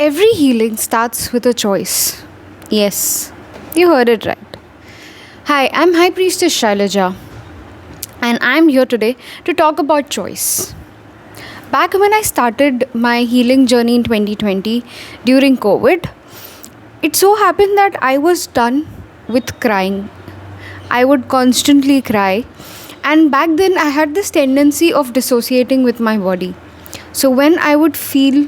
Every healing starts with a choice. Yes, you heard it right. Hi, I'm High Priestess Shailaja, and I'm here today to talk about choice. Back when I started my healing journey in 2020 during COVID, it so happened that I was done with crying. I would constantly cry, and back then I had this tendency of dissociating with my body. So when I would feel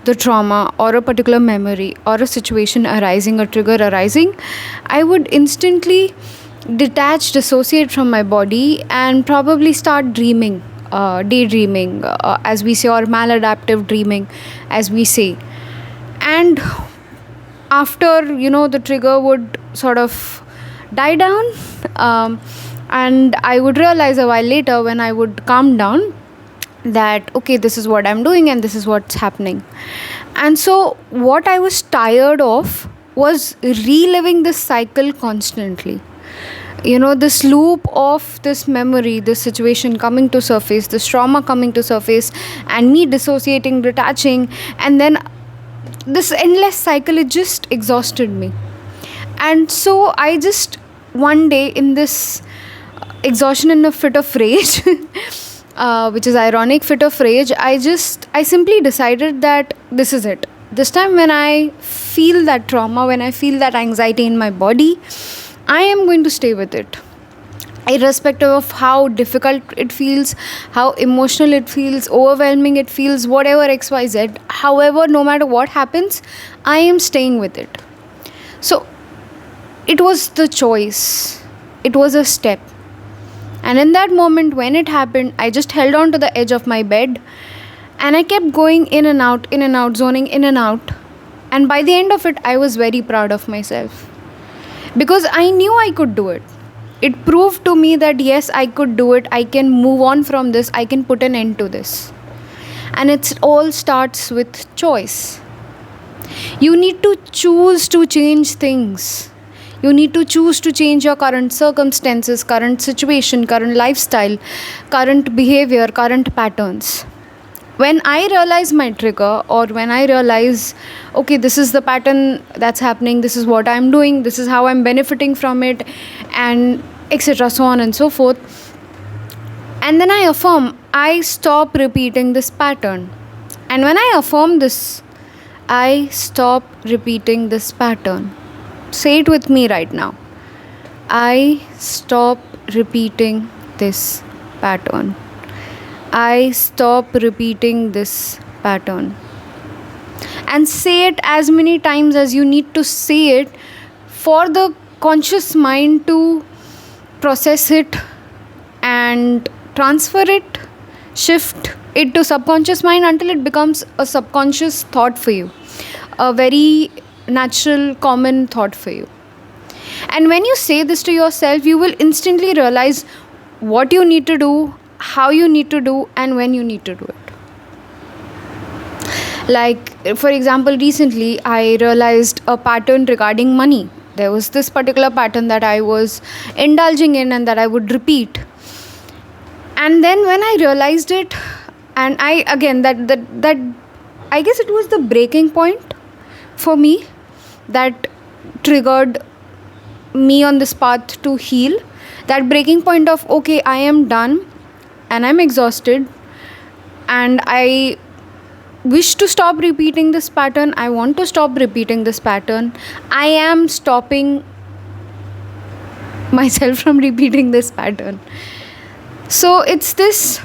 the trauma or a particular memory or a situation arising, a trigger arising, I would instantly detach, dissociate from my body and probably start dreaming, daydreaming, as we say, or maladaptive dreaming, as we say. And after, the trigger would sort of die down, um, and I would realize a while later when I would calm down that okay, this is what I'm doing and this is what's happening. And so what I was tired of was reliving this cycle constantly, this loop of this memory, this situation coming to surface, this trauma coming to surface, and me dissociating, detaching, and then this endless cycle, it just exhausted me. And so I just one day, in this exhaustion, in a fit of rage, which is ironic, fit of rage, I simply decided that this is it. This time when I feel that trauma, when I feel that anxiety in my body, I am going to stay with it, irrespective of how difficult it feels, how emotional it feels, overwhelming it feels, whatever XYZ. However, no matter what happens, I am staying with it. So it was the choice, it was a step. And in that moment when it happened, I just held on to the edge of my bed and I kept going in and out, zoning in and out. And by the end of it, I was very proud of myself because I knew I could do it. It proved to me that yes, I could do it. I can move on from this. I can put an end to this. And it all starts with choice. You need to choose to change things. You need to choose to change your current circumstances, current situation, current lifestyle, current behavior, current patterns. When I realize my trigger, or when I realize, okay, this is the pattern that's happening, this is what I'm doing, this is how I'm benefiting from it, and etc., so on and so forth. And then I affirm, I stop repeating this pattern. And when I affirm this, I stop repeating this pattern. Say it with me right now. I stop repeating this pattern. I stop repeating this pattern. And say it as many times as you need to say it for the conscious mind to process it and transfer it, shift it to subconscious mind until it becomes a subconscious thought for you, a very natural, common thought for you. And when you say this to yourself, you will instantly realize what you need to do, how you need to do, and when you need to do it. Like, for example, recently I realized a pattern regarding money. There was this particular pattern that I was indulging in and that I would repeat. And then when I realized it, and I again that I guess it was the breaking point for me that triggered me on this path to heal. That breaking point of okay, I am done and I'm exhausted and I wish to stop repeating this pattern. I want to stop repeating this pattern. I am stopping myself from repeating this pattern. So it's this,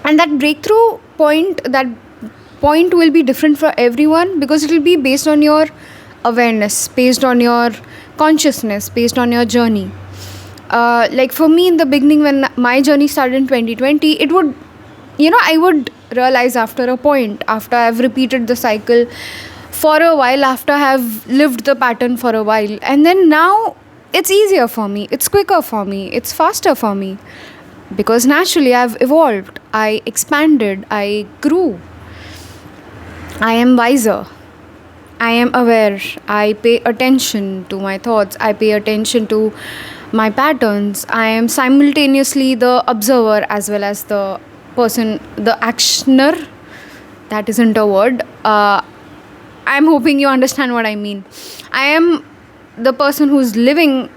and that breakthrough point, that point will be different for everyone because it will be based on your awareness, based on your consciousness, based on your journey. Like for me in the beginning, when my journey started in 2020, it would, I would realize after a point, after I've repeated the cycle for a while, after I've lived the pattern for a while, and then now it's easier for me, it's quicker for me, it's faster for me because naturally I've evolved, I expanded, I grew, I am wiser, I am aware, I pay attention to my thoughts, I pay attention to my patterns. I am simultaneously the observer as well as the person, the actioner. That isn't a word. I'm hoping you understand what I mean. I am the person who's living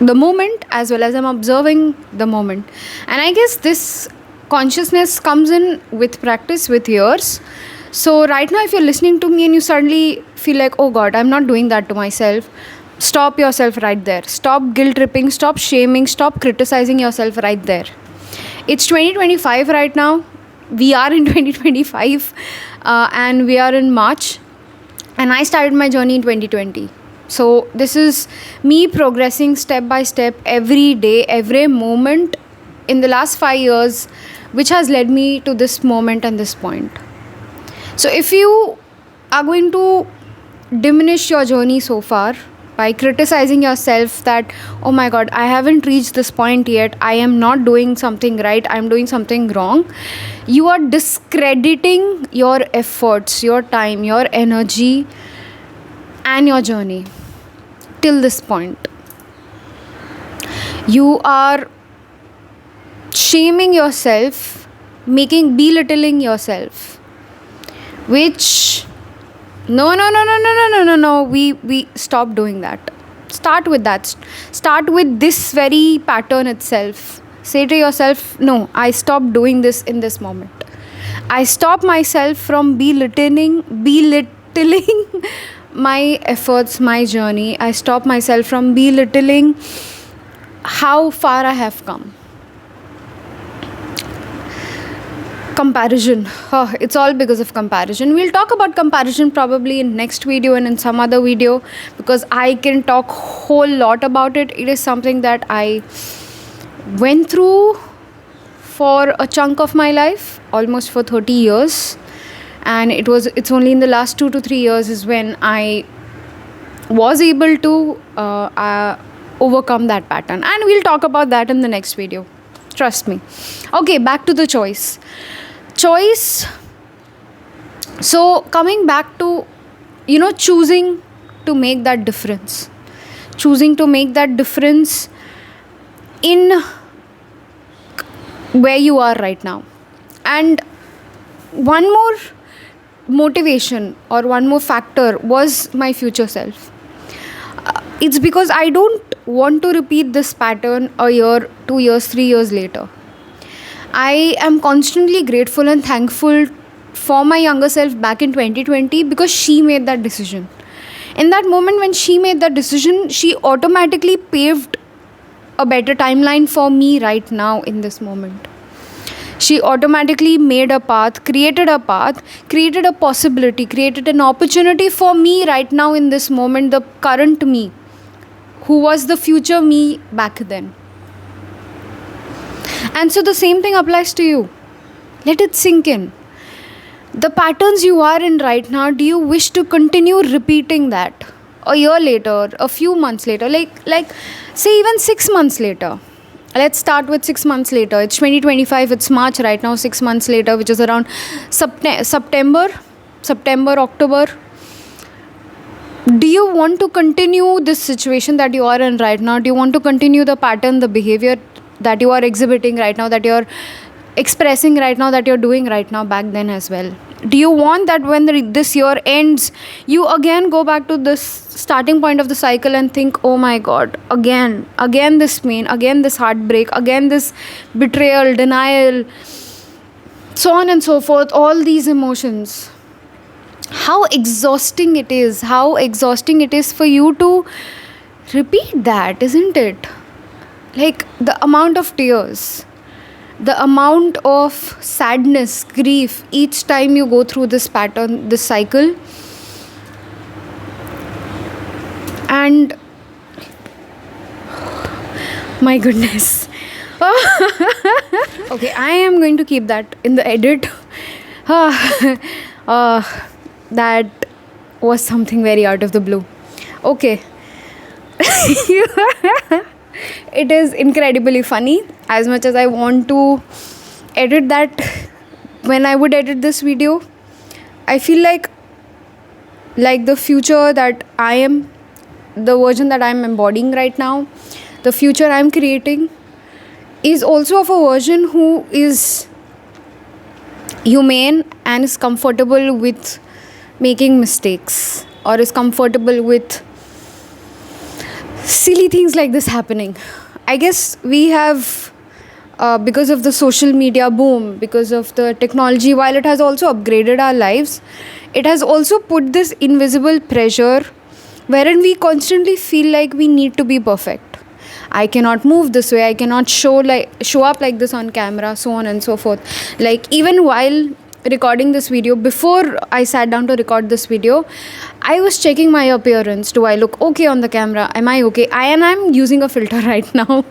the moment as well as I'm observing the moment. And I guess this consciousness comes in with practice, with years. So, right now, if you're listening to me and you suddenly feel like, oh God, I'm not doing that to myself, stop yourself right there. Stop guilt tripping, stop shaming, stop criticizing yourself right there. It's 2025 right now. We are in 2025 and we are in March. And I started my journey in 2020. So, this is me progressing step by step every day, every moment in the last 5 years, which has led me to this moment and this point. So, if you are going to diminish your journey so far by criticizing yourself that, oh my God, I haven't reached this point yet, I am not doing something right, I'm doing something wrong, you are discrediting your efforts, your time, your energy, and your journey till this point. You are shaming yourself, belittling yourself. Which, no, we stop doing that. Start with that. Start with this very pattern itself. Say to yourself, no, I stop doing this in this moment. I stop myself from belittling my efforts, my journey. I stop myself from belittling how far I have come. Comparison. It's all because of comparison. We'll talk about comparison probably in next video and in some other video, because I can talk whole lot about it. It is something that I went through for a chunk of my life, almost for 30 years. And it's only in the last 2 to 3 years is when I was able to overcome that pattern. And we'll talk about that in the next video. Trust me. Okay, back to the choice. So coming back to, choosing to make that difference. Choosing to make that difference in where you are right now. And one more motivation or one more factor was my future self. It's because I don't want to repeat this pattern a year, 2 years, 3 years later. I am constantly grateful and thankful for my younger self back in 2020 because she made that decision. In that moment when she made that decision, she automatically paved a better timeline for me right now in this moment. She automatically made a path, created a possibility, created an opportunity for me right now in this moment, the current me, who was the future me back then. And so the same thing applies to you. Let it sink in. The patterns you are in right now, do you wish to continue repeating that a year later, a few months later, like say even 6 months later? Let's start with 6 months later. It's 2025, it's March right now, 6 months later, which is around September, October. Do you want to continue this situation that you are in right now? Do you want to continue the pattern, the behavior that you are exhibiting right now, that you're expressing right now, that you're doing right now back then as well? Do you want that when this year ends, you again go back to this starting point of the cycle and think, oh my God, again this pain, again this heartbreak, again this betrayal, denial, so on and so forth, all these emotions. How exhausting it is for you to repeat that, isn't it? Like the amount of tears, the amount of sadness, grief, each time you go through this pattern, this cycle. And my goodness. Okay, I am going to keep that in the edit. That was something very out of the blue. Okay. It is incredibly funny. As much as I want to edit that, when I would edit this video, I feel like the future that I am, the version that I am embodying right now, the future I am creating is also of a version who is humane and is comfortable with making mistakes or is comfortable with silly things like this happening. I guess we have, because of the social media boom, because of the technology, while it has also upgraded our lives, it has also put this invisible pressure wherein we constantly feel like we need to be perfect. I cannot move this way, I cannot show up like this on camera, so on and so forth. Like, even while recording this video, before I sat down to record this video, I was checking my appearance. Do I look okay on the camera? Am I okay? I'm using a filter right now.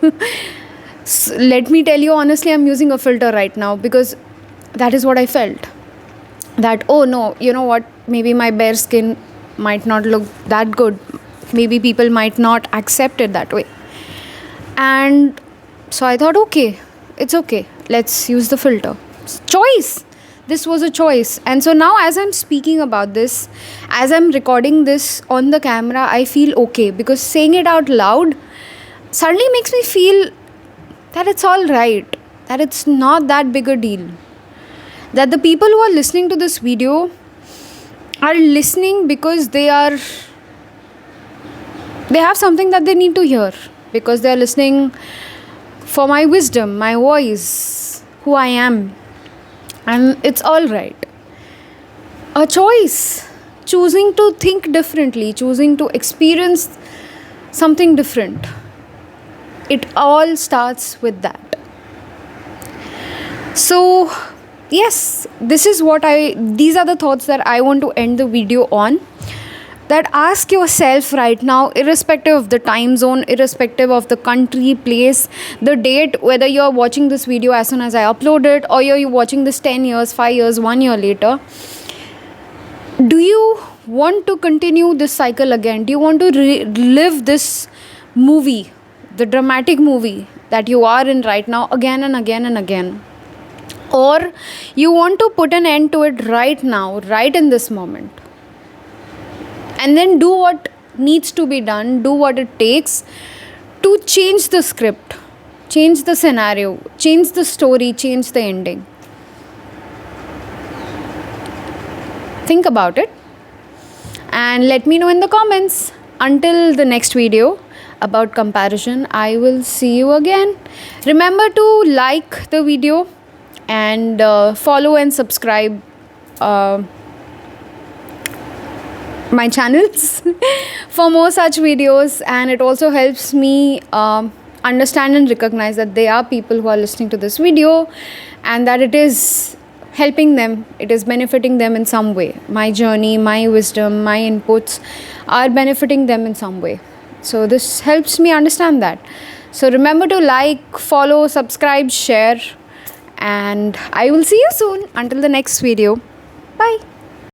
Let me tell you honestly, I'm using a filter right now because that is what I felt. That, oh no, you know what, maybe my bare skin might not look that good, maybe people might not accept it that way. And so I thought, okay, it's okay, let's use the filter. Choice. This was a choice. And so now, as I'm speaking about this, as I'm recording this on the camera, I feel okay, because saying it out loud suddenly makes me feel that it's all right, that it's not that big a deal, that the people who are listening to this video are listening because they have something that they need to hear, because they are listening for my wisdom, my voice, who I am. And it's all right. A choice, choosing to think differently, choosing to experience something different. It all starts with that. So yes, these are the thoughts that I want to end the video on. That ask yourself right now, irrespective of the time zone, irrespective of the country, place, the date, whether you're watching this video as soon as I upload it, or you're watching this 10 years, 5 years, 1 year later, do you want to continue this cycle again? Do you want to live this movie, the dramatic movie that you are in right now, again and again and again? Or you want to put an end to it right now, right in this moment, and then do what needs to be done, do what it takes to change the script, change the scenario, change the story, change the ending? Think about it and let me know in the comments. Until the next video about comparison, I will see you again. Remember to like the video and follow and subscribe my channels for more such videos. And it also helps me understand and recognize that there are people who are listening to this video and that it is helping them, it is benefiting them in some way. My journey, my wisdom, my inputs are benefiting them in some way. So this helps me understand that. So remember to like, follow, subscribe, share, and I will see you soon. Until the next video. Bye.